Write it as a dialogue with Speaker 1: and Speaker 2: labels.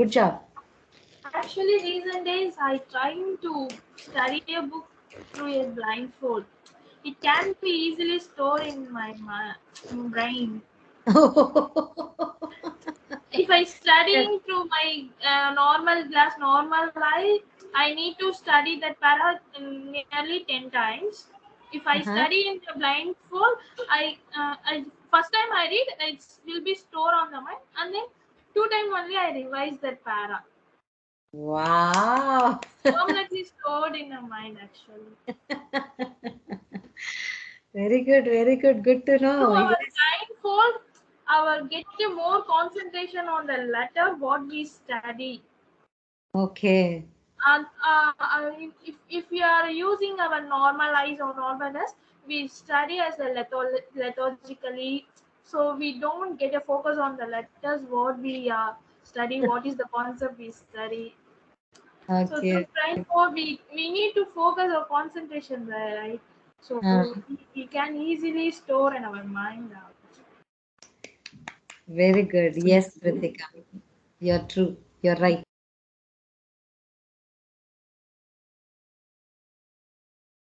Speaker 1: Good job.
Speaker 2: Actually, recent days I trying to study a book through a blindfold. It can be easily stored in my brain. If I studying through my normal glass, normal light, I need to study that para nearly 10 times. If I
Speaker 1: Uh-huh.
Speaker 2: study in the blindfold, I first time I read, it will be stored on the mind, and then two time only I revise that para.
Speaker 1: Wow.
Speaker 2: Permanently stored in the mind actually.
Speaker 1: Very good, very good. Good to
Speaker 2: Through
Speaker 1: know.
Speaker 2: our
Speaker 1: Yes.
Speaker 2: blindfold, our get more concentration on the letter what we study.
Speaker 1: Okay.
Speaker 2: And if we are using our normal eyes or normalness, we study as a lethargically, so we don't get a focus on the letters what we study, what is the concept we study. So through
Speaker 1: Okay.
Speaker 2: blindfold, we need to focus our concentration there, right? So
Speaker 1: Uh,
Speaker 2: we can easily store in our mind.
Speaker 1: very good. Yes, Ritika. You're true. You're right.